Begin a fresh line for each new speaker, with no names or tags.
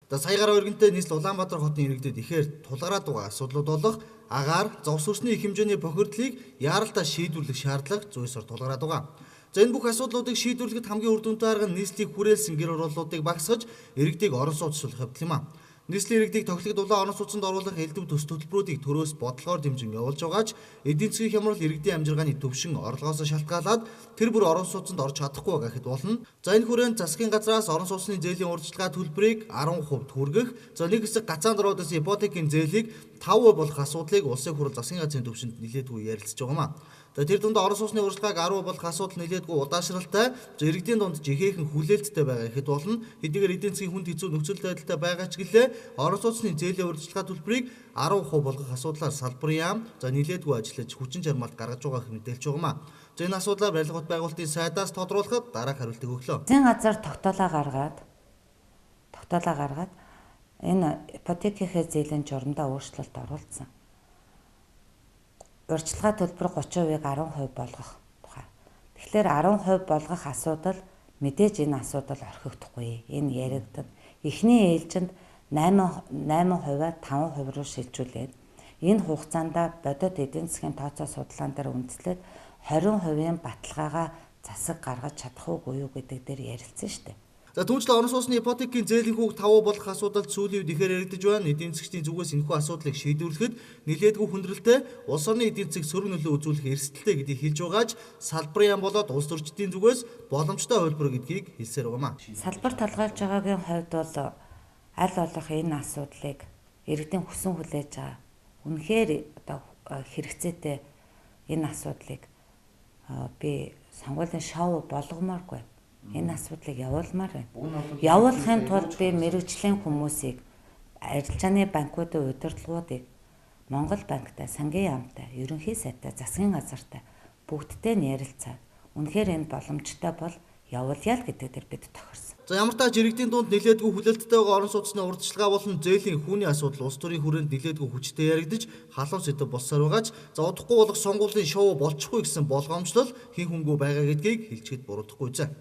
За сая гаруй иргэнтэй нийслэл Улаанбаатар хотын иргэдэд ихээр тулгараад байгаа асуудлууд болох агаар, зовс усны их хэмжээний бохирдлыг яаралтай шийдвэрлэх шаардлага зүйсээр тулгараад байгаа. За энэ бүх асуудлуудыг шийдвэрлэхэд хамгийн үр дүнтэй арга нь нийслэлийг хүрээлсэн гэр оролдлуудыг багасгаж иргэдийг орон сууцлуулах явдал юм а. Нийслэлийн иргэдийг тоглоход улаан орон сууцнд оруулах элдв төс төлбөрүүдийг төрөөс бодлогоор дэмжин явуулж байгаач эдийн засгийн хямрал иргэдийн амжиргааны төвшин орлогоос шалтгаалаад тэр бүр орон сууцнд орж чадахгүй байгаа гэхэд болно. За энэ хүрээнд засгийн газраас орон сууцны зээлийн урьдчилгаа төлбөрийг 10% хүргэх, за нэг хэсэг гацаанд ороод байсан ипотекийн зээлийг 5% болох асуудлыг улсын хурал засгийн газрын төвшөнд нэлээдгүй ярилцж байгаа юм а. Тэр дунд орон сууцны урьдчилгааг 10% болох асуудал нэлээдгүй удаашралтай, иргэдийн дунд жихээхэн хүлээлттэй байгаа гэхэд болно. Хэдийгээр эдийн засгийн хүнд хэцүү нөхцөл байдалтай байгаа ч гэлээ орон сууцны зээлийн урьдчилгаа төлбөрийг 10% болгох асуудлаар салбарын яам нэлээдгүй ажиллаж хүчин чармаалт гаргаж байгаа хэрэг мэдээлж байгаа юм а. Энэ асуудлаар барилга бот байгуулалтын сайдаас тодруулахад дараах хариултыг өглөө.
Засгийн газар тогтоолоо гаргаад энэ ипотекийнхээ зээлийн журамдаа өөрчлөлт оруулсан. Урьдчилгаа төлбөр 30%-ийг 10% болгох тухай. Тэгэхээр 10% болгох асуудал мэдээж энэ асуудал орхигдохгүй. Энэ яригдана. Эхний ээлжинд 8%-аар 5% руу шилжүүлээд энэ хугацаанд бодит эдийн засгийн тооцоо судалгаан дээр үндэслээд 20%-ийн баталгаагаа засаг гаргаж чадах уугүй юу гэдэг дээр ярилцсан шүү дээ.
Түүнчлэн орон сууцны ипотекийн зээлийн хүүг 5% болох асуудал сүүлийн үед ихээр яригдж байна. Эдийн засгийн зүгээс энэхүү асуудлыг шийдвэрлэхэд нэлээдгүй хүндрэлтэй улс орны эдийн засгийг сөрөг нөлөө үзүүлэх эрсдэлтэй гэдгийг хэлж байгаач салбарын яам болоод улс төрчдийн зүгээс боломжтой хувилбар гэдгийг хэлсээр байгаа маа.
Салбар талгаалж байгаагийн хувьд бол аль болох энэ асуудлыг иргэдийн хүсэн хүлээж байгаа. Үнэхээр одоо хэрэгцээтэй энэ асуудлыг би сонгуулийн шоу болгомооргүй. Энэ асуудлыг явуулмаар байна. Явуулахын тулд би мэрэгжлийн хүмүүсийг, арилжааны банкуудын удирдлагуудыг Монгол банктай, сангийн яамтай, ерөнхий сайдтай, засгийн газартай бүгдтэй ярилцаад үнэхээр энэ боломжтой бол явуулъя л гэдэг дээр бид тохирсон.
Ямар тач иргэдийн дунд нэлээдгүй хүлээлттэй байгаа орон сууцны урьдчилгаа болон зээлийн хүүний асуудал улс төрийн хүрээнд нэлээдгүй хүчтэй яригдж халуун сэдэв болсоор байгаач удахгүй болох сонгуулийн шоу болчихгүй гэсэн болгоомжлол хэн хүнгүй байгаа гэдгийг хэлчихэд буруудахгүй зэ.